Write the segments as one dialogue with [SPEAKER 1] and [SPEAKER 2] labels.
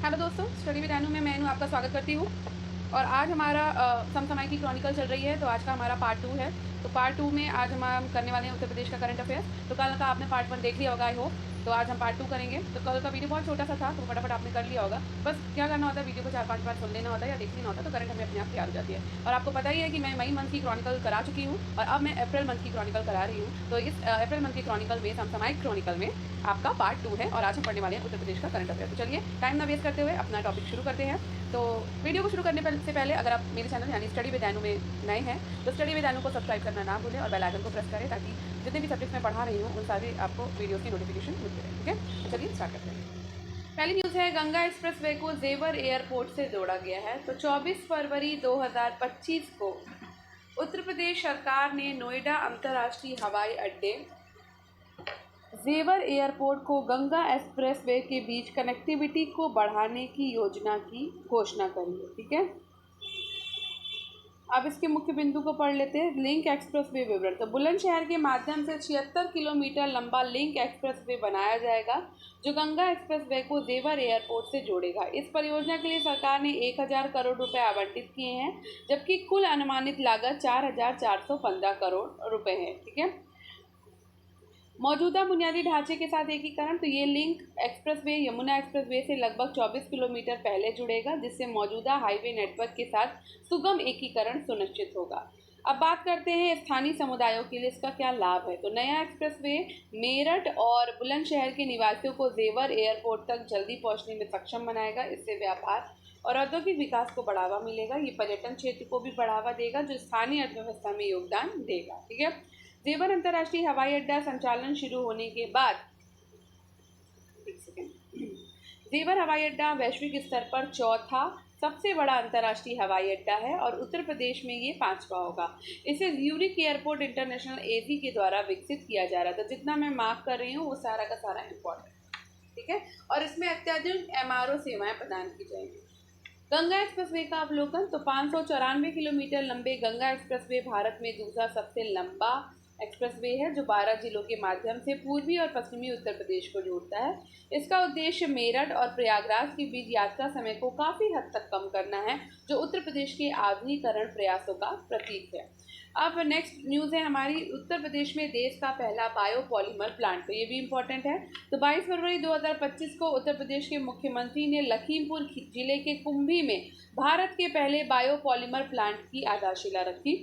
[SPEAKER 1] Hello दोस्तों, study with अनु में मैं आपका स्वागत करती हूँ। और आज हमारा समसामयिक की क्रॉनिकल चल रही है, तो आज का हमारा पार्ट 2 है। तो पार्ट 2 में आज हम करने वाले हैं उत्तर प्रदेश का करंट अफेयर्स। तो कल का आपने पार्ट 1 देख लिया होगा आई होप। तो आज हम पार्ट 2 करेंगे। तो कल का वीडियो बहुत छोटा सा था, तो फटाफट आपने कर लिया होगा। बस क्या करना होता है, वीडियो को 4-5 बार सुन लेना होता है या देख लेना होता है, तो करंट हमें अपने आप तैयार हो जाती है। और आपको पता ही है कि मैं मई मंथ की क्रॉनिकल करा चुकी हूँ और अब मैं अप्रैल मंथ की क्रॉनिकल करा रही हूँ। तो इस अप्रैल मंथ की क्रॉनिकल में, समसामयिक क्रॉनिकल में आपका पार्ट 2 है और आज हम पढ़ने वाले हैं उत्तर प्रदेश का करंट अफेयर। तो चलिए टाइम ना वेस्ट करते हुए अपना टॉपिक शुरू करते हैं। तो वीडियो को शुरू करने से पहले अगर आप मेरे चैनल यानी स्टडी विद अनु में नए हैं तो स्टडी विद अनु को सब्सक्राइब करना ना भूलें और बेल आइकन को प्रेस करें, ताकि जितने भी सब्जेक्ट्स मैं पढ़ा रही हूँ उन सारे आपको वीडियोस की नोटिफिकेशन मिलती रहे। ठीक है, तो चलिए स्टार्ट करते हैं। पहली न्यूज़ है, गंगा एक्सप्रेसवे को जेवर एयरपोर्ट से जोड़ा गया है। तो 24 फरवरी 2025 को उत्तर प्रदेश सरकार ने नोएडा अंतर्राष्ट्रीय हवाई अड्डे जेवर एयरपोर्ट को गंगा एक्सप्रेसवे के बीच कनेक्टिविटी को बढ़ाने की योजना की घोषणा करी है। ठीक है, अब इसके मुख्य बिंदु को पढ़ लेते हैं। लिंक एक्सप्रेसवे विवरण। तो बुलंदशहर के माध्यम से 76 किलोमीटर लंबा लिंक एक्सप्रेसवे बनाया जाएगा, जो गंगा एक्सप्रेसवे को जेवर एयरपोर्ट से जोड़ेगा। इस परियोजना के लिए सरकार ने 1000 करोड़ रुपए आवंटित किए हैं, जबकि कुल अनुमानित लागत 4415 करोड़ रुपए है। ठीक है, मौजूदा बुनियादी ढांचे के साथ एकीकरण। तो ये लिंक एक्सप्रेसवे यमुना एक्सप्रेसवे से लगभग 24 किलोमीटर पहले जुड़ेगा, जिससे मौजूदा हाईवे नेटवर्क के साथ सुगम एकीकरण सुनिश्चित होगा। अब बात करते हैं स्थानीय समुदायों के लिए इसका क्या लाभ है। तो नया एक्सप्रेसवे मेरठ और बुलंदशहर के निवासियों को जेवर एयरपोर्ट तक जल्दी पहुंचने में सक्षम बनाएगा। इससे व्यापार और औद्योगिक विकास को बढ़ावा मिलेगा। ये पर्यटन क्षेत्र को भी बढ़ावा देगा, जो स्थानीय अर्थव्यवस्था में योगदान देगा। ठीक है, जेवर अंतर्राष्ट्रीय हवाई अड्डा संचालन शुरू होने के बाद जेवर हवाई अड्डा वैश्विक स्तर पर चौथा सबसे बड़ा अंतर्राष्ट्रीय हवाई अड्डा है और उत्तर प्रदेश में ये 5वां होगा। इसे ज्यूरिख एयरपोर्ट इंटरनेशनल एजी के द्वारा विकसित किया जा रहा था। जितना मैं मार्क कर रही हूँ वो सारा का सारा इम्पोर्टेंट। ठीक है, और इसमें अत्याधुनिक एमआरओ सेवाएं प्रदान की जाएंगी। गंगा एक्सप्रेसवे का अवलोकन। तो 594 किलोमीटर लंबे गंगा एक्सप्रेसवे भारत में दूसरा सबसे लंबा एक्सप्रेसवे है, जो 12 जिलों के माध्यम से पूर्वी और पश्चिमी उत्तर प्रदेश को जोड़ता है। इसका उद्देश्य मेरठ और प्रयागराज के बीच यात्रा समय को काफ़ी हद तक कम करना है, जो उत्तर प्रदेश के आधुनिकीकरण प्रयासों का प्रतीक है। अब नेक्स्ट न्यूज़ है हमारी, उत्तर प्रदेश में देश का पहला बायोपॉलीमर प्लांट। तो ये भी इम्पोर्टेंट है। तो 22 फरवरी 2025 को उत्तर प्रदेश के मुख्यमंत्री ने लखीमपुर जिले के कुंभी में भारत के पहले बायोपॉलीमर प्लांट की आधारशिला रखी।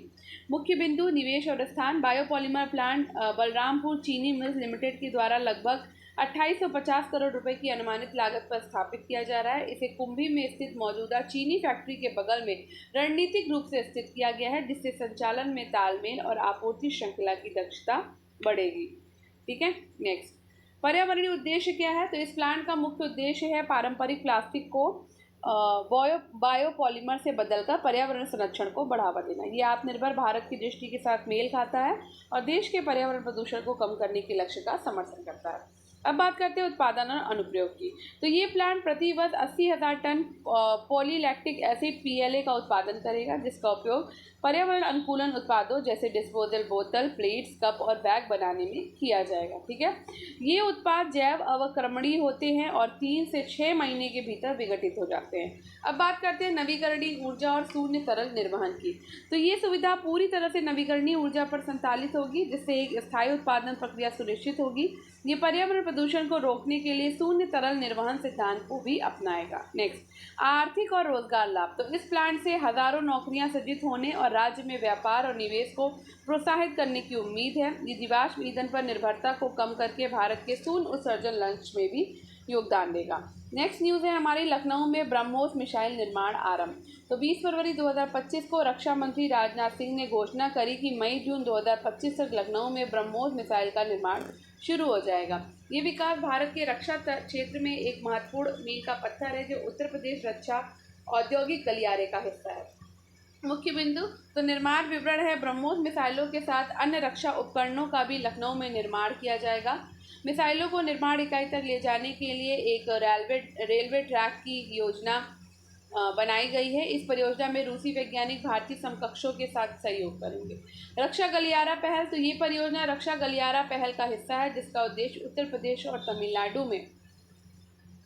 [SPEAKER 1] मुख्य बिंदु, निवेश और स्थान। बायोपॉलीमर प्लांट बलरामपुर चीनी मिल्स लिमिटेड के द्वारा लगभग 2850 करोड़ रुपए की अनुमानित लागत पर स्थापित किया जा रहा है। इसे कुंभी में स्थित मौजूदा चीनी फैक्ट्री के बगल में रणनीतिक रूप से स्थित किया गया है, जिससे संचालन में तालमेल और आपूर्ति श्रृंखला की दक्षता बढ़ेगी। ठीक है, नेक्स्ट, पर्यावरणीय उद्देश्य क्या है। तो इस प्लांट का मुख्य उद्देश्य है पारंपरिक प्लास्टिक को बायोपॉलीमर से बदलकर पर्यावरण संरक्षण को बढ़ावा देना। ये आत्मनिर्भर भारत की दृष्टि के साथ मेल खाता है और देश के पर्यावरण प्रदूषण को कम करने के लक्ष्य का समर्थन करता है। अब बात करते हैं उत्पादन और अनुप्रयोग की। तो ये प्लांट प्रति वर्ष 80,000 टन पॉलीलैक्टिक एसिड PLA का उत्पादन करेगा, जिसका उपयोग पर्यावरण अनुकूलन उत्पादों जैसे डिस्पोजल बोतल, प्लेट्स, कप और बैग बनाने में किया जाएगा। ठीक है, ये उत्पाद जैव अवक्रमणीय होते हैं और 3 से 6 महीने के भीतर विघटित हो जाते हैं। अब बात करते हैं नवीकरणीय ऊर्जा और शून्य तरल निर्वहन की। तो ये सुविधा पूरी तरह से नवीकरणीय ऊर्जा पर संचालित होगी, जिससे एक स्थायी उत्पादन प्रक्रिया सुनिश्चित होगी। ये पर्यावरण प्रदूषण को रोकने के लिए शून्य तरल निर्वहन सिद्धांत को भी अपनाएगा। नेक्स्ट, आर्थिक और रोजगार लाभ। तो इस प्लांट से हजारों नौकरियां सृजित होने और राज्य में व्यापार और निवेश को प्रोत्साहित करने की उम्मीद है। ये जीवाश्म ईंधन पर निर्भरता को कम करके भारत के शून्य उत्सर्जन लक्ष्य में भी योगदान देगा। नेक्स्ट न्यूज़ है हमारी, लखनऊ में ब्रह्मोस मिसाइल निर्माण आरंभ। तो 20 फरवरी 2025 को रक्षा मंत्री राजनाथ सिंह ने घोषणा करी कि मई-जून 2025 तक लखनऊ में ब्रह्मोस मिसाइल का निर्माण शुरू हो जाएगा। ये विकास भारत के रक्षा क्षेत्र में एक महत्वपूर्ण मील का पत्थर है, जो उत्तर प्रदेश रक्षा औद्योगिक गलियारे का हिस्सा है। मुख्य बिंदु, तो निर्माण विवरण है, ब्रह्मोस मिसाइलों के साथ अन्य रक्षा उपकरणों का भी लखनऊ में निर्माण किया जाएगा। मिसाइलों को निर्माण इकाई तक ले जाने के लिए एक रेलवे ट्रैक की योजना बनाई गई है। इस परियोजना में रूसी वैज्ञानिक भारतीय समकक्षों के साथ सहयोग करेंगे। रक्षा गलियारा पहल। तो ये परियोजना रक्षा गलियारा पहल का हिस्सा है, जिसका उद्देश्य उत्तर प्रदेश और तमिलनाडु में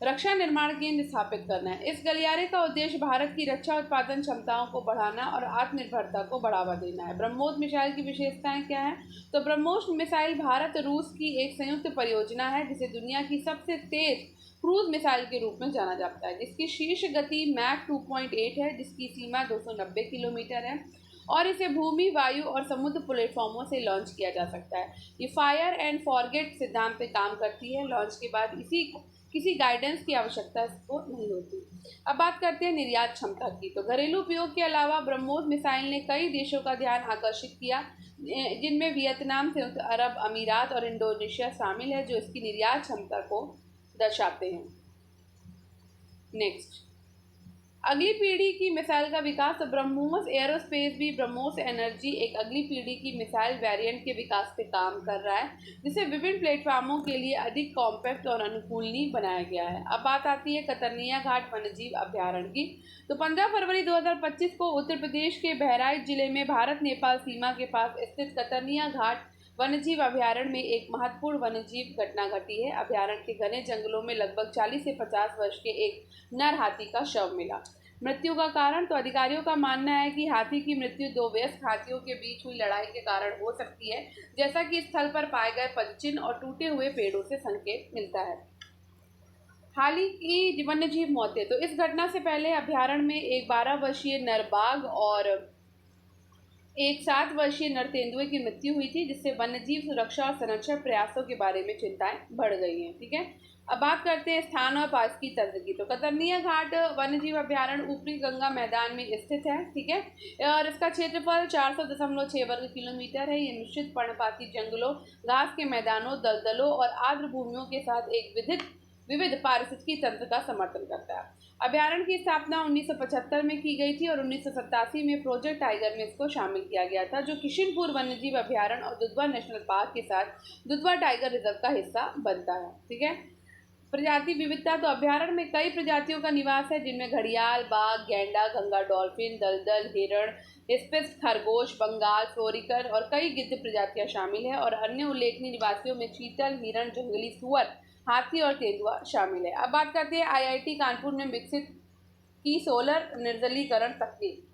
[SPEAKER 1] रक्षा निर्माण केंद्र स्थापित करना है। इस गलियारे का उद्देश्य भारत की रक्षा उत्पादन क्षमताओं को बढ़ाना और आत्मनिर्भरता को बढ़ावा देना है। ब्रह्मोस मिसाइल की विशेषताएं क्या है? तो ब्रह्मोस मिसाइल भारत रूस की एक संयुक्त परियोजना है जिसे दुनिया की सबसे तेज क्रूज मिसाइल के रूप में जाना जाता है, जिसकी शीर्ष गति मैक 2.8 है, जिसकी सीमा 290 किलोमीटर है और इसे भूमि, वायु और समुद्र प्लेटफॉर्मों से लॉन्च किया जा सकता है। ये फायर एंड फॉरगेट सिद्धांत पे काम करती है। लॉन्च के बाद किसी गाइडेंस की आवश्यकता इसको नहीं होती। अब बात करते हैं निर्यात क्षमता की। तो घरेलू उपयोग के अलावा ब्रह्मोस मिसाइल ने कई देशों का ध्यान आकर्षित किया, जिनमें वियतनाम, संयुक्त अरब अमीरात और इंडोनेशिया शामिल है, जो इसकी निर्यात क्षमता को दर्शाते हैं। नेक्स्ट, अगली पीढ़ी की मिसाइल का विकास। तो ब्रह्मोस एयरोस्पेस भी ब्रह्मोस एनर्जी एक अगली पीढ़ी की मिसाइल वेरिएंट के विकास पे काम कर रहा है, जिसे विभिन्न प्लेटफॉर्मों के लिए अधिक कॉम्पैक्ट और अनुकूलनीय बनाया गया है। अब बात आती है कतरनिया घाट वन्यजीव अभ्यारण्य की। तो 15 फरवरी 2025 को उत्तर प्रदेश के बहराइच जिले में भारत नेपाल सीमा के पास स्थित कतरनिया घाट वन्यजीव अभ्यारण्य में एक महत्वपूर्ण वन्यजीव घटना घटी है। अभ्यारण्य के घने जंगलों में लगभग 40 से 50 वर्ष के एक नर हाथी का शव मिला। मृत्यु का कारण। तो अधिकारियों का मानना है कि हाथी की मृत्यु दो वयस्क हाथियों के बीच हुई लड़ाई के कारण हो सकती है, जैसा कि स्थल पर पाए गए पदचिन्ह और टूटे हुए पेड़ों से संकेत मिलता है। हाल ही की वन्यजीव मौतें। तो इस घटना से पहले अभ्यारण्य में एक 12 वर्षीय नर बाघ और एक 7 वर्षीय नर तेंदुए की मृत्यु हुई थी, जिससे वन्यजीव सुरक्षा और संरक्षण प्रयासों के बारे में चिंताएं बढ़ गई हैं। ठीक है, अब बात करते हैं स्थान और पारिस्थितिकी तंत्र की। तो कतरनिया घाट वन्यजीव अभ्यारण्य ऊपरी गंगा मैदान में स्थित है। ठीक है, और इसका क्षेत्रफल 400.6 वर्ग किलोमीटर है। ये मिश्रित पर्णपाती जंगलों, घास के मैदानों, दलदलों और आर्द्र भूमियों के साथ एक विविध पारिस्थितिकी तंत्र का समर्थन करता है। अभ्यारण्य की स्थापना 1975 में की गई थी और 1987 में प्रोजेक्ट टाइगर में इसको शामिल किया गया था, जो किशनपुर वन्यजीव अभ्यारण्य और दुधवा नेशनल पार्क के साथ दुधवा टाइगर रिजर्व का हिस्सा बनता है। ठीक है, प्रजाति विविधता। तो अभ्यारण्य में कई प्रजातियों का निवास है, जिनमें घड़ियाल, बाघ, गैंडा, गंगा डॉल्फिन, दलदल, हिरण, स्पिट्स खरगोश, बंगाल फ्लोरिकर और कई गिद्ध प्रजातियां शामिल है। और अन्य उल्लेखनीय निवासियों में चीतल, हिरण, जंगली सुअर, हाथी और तेंदुआ शामिल है। अब बात करते हैं आईआईटी कानपुर ने विकसित की सोलर निर्जलीकरण तकनीक।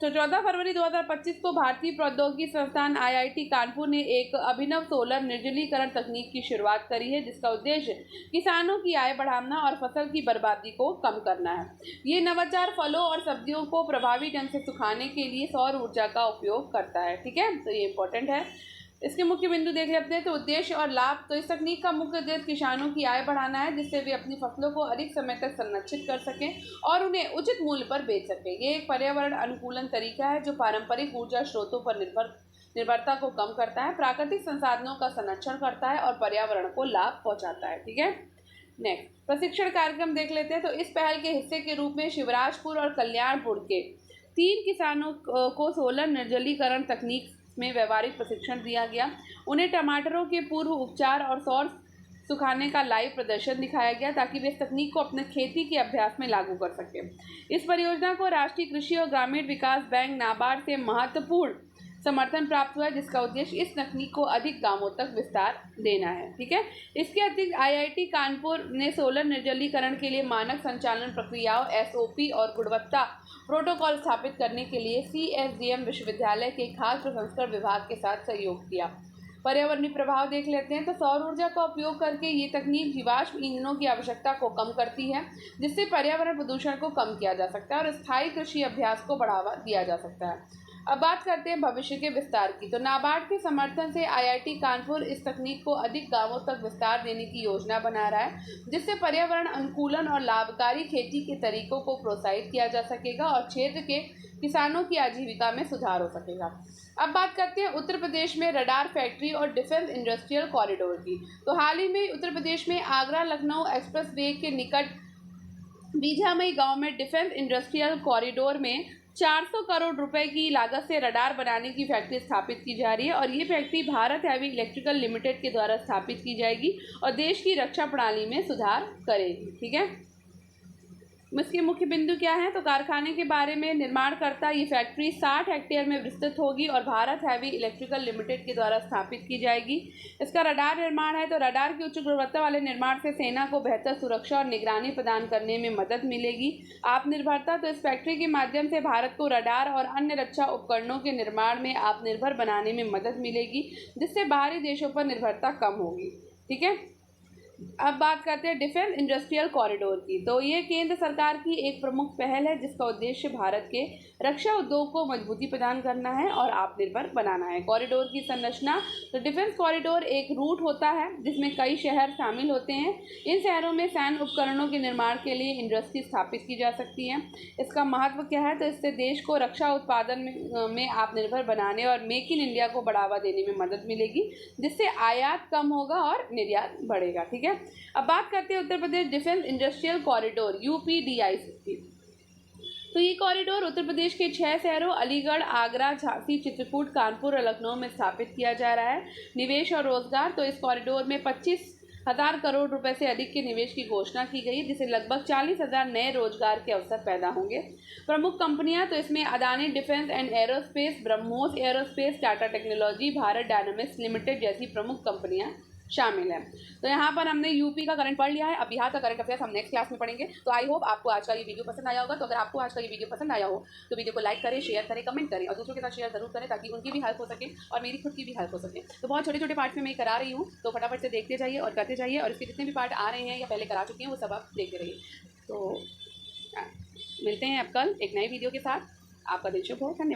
[SPEAKER 1] तो 14 फरवरी 2025 को भारतीय प्रौद्योगिकी संस्थान आईआईटी कानपुर ने एक अभिनव सोलर निर्जलीकरण तकनीक की शुरुआत करी है, जिसका उद्देश्य किसानों की आय बढ़ाना और फसल की बर्बादी को कम करना है। ये नवाचार फलों और सब्जियों को प्रभावी ढंग से सुखाने के लिए सौर ऊर्जा का उपयोग करता है। ठीक है, तो ये इंपॉर्टेंट है। इसके मुख्य बिंदु देख लेते हैं। तो उद्देश्य और लाभ। तो इस तकनीक का मुख्य उद्देश्य किसानों की आय बढ़ाना है, जिससे वे अपनी फसलों को अधिक समय तक संरक्षित कर सकें और उन्हें उचित मूल्य पर बेच सकें। ये एक पर्यावरण अनुकूलन तरीका है जो पारंपरिक ऊर्जा स्रोतों पर निर्भरता को कम करता है, प्राकृतिक संसाधनों का संरक्षण करता है और पर्यावरण को लाभ पहुंचाता है। ठीक है, नेक्स्ट प्रशिक्षण कार्यक्रम देख लेते हैं। तो इस पहल के हिस्से के रूप में शिवराजपुर और कल्याणपुर के 3 किसानों को सोलर निर्जलीकरण तकनीक में व्यवहारिक प्रशिक्षण दिया गया। उन्हें टमाटरों के पूर्व उपचार और सौर सुखाने का लाइव प्रदर्शन दिखाया गया, ताकि वे इस तकनीक को अपने खेती के अभ्यास में लागू कर सकें। इस परियोजना को राष्ट्रीय कृषि और ग्रामीण विकास बैंक नाबार्ड से महत्वपूर्ण समर्थन प्राप्त हुआ है, जिसका उद्देश्य इस तकनीक को अधिक गांवों तक विस्तार देना है। ठीक है, इसके अतिरिक्त आईआईटी कानपुर ने सोलर निर्जलीकरण के लिए मानक संचालन प्रक्रियाओं एसओपी और गुणवत्ता प्रोटोकॉल स्थापित करने के लिए सीएसडीएम विश्वविद्यालय के खाद्य प्रसंस्करण विभाग के साथ सहयोग किया। पर्यावरणीय प्रभाव देख लेते हैं। तो सौर ऊर्जा का उपयोग करके ये तकनीक जीवाश्म ईंधनों की आवश्यकता को कम करती है, जिससे पर्यावरण प्रदूषण को कम किया जा सकता है और स्थायी कृषि अभ्यास को बढ़ावा दिया जा सकता है। अब बात करते हैं भविष्य के विस्तार की। तो नाबार्ड के समर्थन से आईआईटी कानपुर इस तकनीक को अधिक गांवों तक विस्तार देने की योजना बना रहा है, जिससे पर्यावरण अनुकूलन और लाभकारी खेती के तरीकों को प्रोत्साहित किया जा सकेगा और क्षेत्र के किसानों की आजीविका में सुधार हो सकेगा। अब बात करते हैं उत्तर प्रदेश में रडार फैक्ट्री और डिफेंस इंडस्ट्रियल कॉरिडोर की। तो हाल ही में उत्तर प्रदेश में आगरा लखनऊ एक्सप्रेस वे के निकट बीजामई गांव में डिफेंस इंडस्ट्रियल कॉरिडोर में 400 करोड़ रुपए की लागत से रडार बनाने की फैक्ट्री स्थापित की जा रही है और ये factory Bharat heavy electrical limited के द्वारा स्थापित की जाएगी और देश की रक्षा प्रणाली में सुधार करेगी। ठीक है, इसके मुख्य बिंदु क्या हैं? तो कारखाने के बारे में निर्माणकर्ता ये फैक्ट्री 60 हेक्टेयर में विस्तृत होगी और भारत हैवी इलेक्ट्रिकल लिमिटेड के द्वारा स्थापित की जाएगी। इसका रडार निर्माण है, तो रडार की उच्च गुणवत्ता वाले निर्माण से सेना को बेहतर सुरक्षा और निगरानी प्रदान करने में मदद मिलेगी। आत्मनिर्भरता, तो इस फैक्ट्री के माध्यम से भारत को रडार और अन्य रक्षा उपकरणों के निर्माण में आत्मनिर्भर बनाने में मदद मिलेगी, जिससे बाहरी देशों पर निर्भरता कम होगी। ठीक है, अब बात करते हैं डिफेंस इंडस्ट्रियल कॉरिडोर की। तो ये केंद्र सरकार की एक प्रमुख पहल है जिसका उद्देश्य भारत के रक्षा उद्योग को मजबूती प्रदान करना है और आत्मनिर्भर बनाना है। कॉरिडोर की संरचना, तो डिफेंस कॉरिडोर एक रूट होता है जिसमें कई शहर शामिल होते हैं। इन शहरों में सैन्य उपकरणों के निर्माण के लिए इंडस्ट्री स्थापित की जा सकती है। इसका महत्व क्या है? तो इससे देश को रक्षा उत्पादन में आत्मनिर्भर बनाने और मेक इन इंडिया को बढ़ावा देने में मदद मिलेगी, जिससे आयात कम होगा और निर्यात बढ़ेगा। ठीक है, अब बात करते हैं Uttar Pradesh defence industrial corridor UPDIC की। तो ये कॉरिडोर उत्तर प्रदेश के 6 शहरों अलीगढ़, आगरा, झांसी, चित्रकूट, कानपुर और लखनऊ में स्थापित किया जा रहा है। निवेश और रोजगार, तो इस कॉरिडोर में 25,000 करोड़ रुपए से अधिक के निवेश की घोषणा की गई है, जिससे लगभग 40,000 नए रोजगार के अवसर पैदा होंगे। प्रमुख कंपनियां, तो इसमें Adani defence and aerospace, BrahMos aerospace, Tata technology, Bharat dynamics limited जैसी प्रमुख कंपनियां शामिल है। तो यहाँ पर हमने यूपी का करंट पढ़ लिया है। अब बिहार का करंट अफेयर्स हम नेक्स्ट क्लास में पढ़ेंगे। तो आई होप आपको आज का ये वीडियो पसंद आया होगा। तो अगर आपको आज का ये वीडियो पसंद आया हो तो वीडियो को लाइक करें, शेयर करें, कमेंट करें और दूसरों के साथ शेयर जरूर करें ताकि उनकी भी हेल्प हो सके और मेरी खुद की भी हेल्प हो सके। तो बहुत छोटे छोटे पार्ट्स में मैं करा रही हूँ, तो फटाफट से देखते जाइए और करते जाइए और इसके जितने भी पार्ट आ रहे हैं या पहले करा चुके हैं वो सब आप देखते रहिए। तो मिलते हैं अब कल एक नए वीडियो के साथ। आपका दिन शुभ हो। धन्यवाद।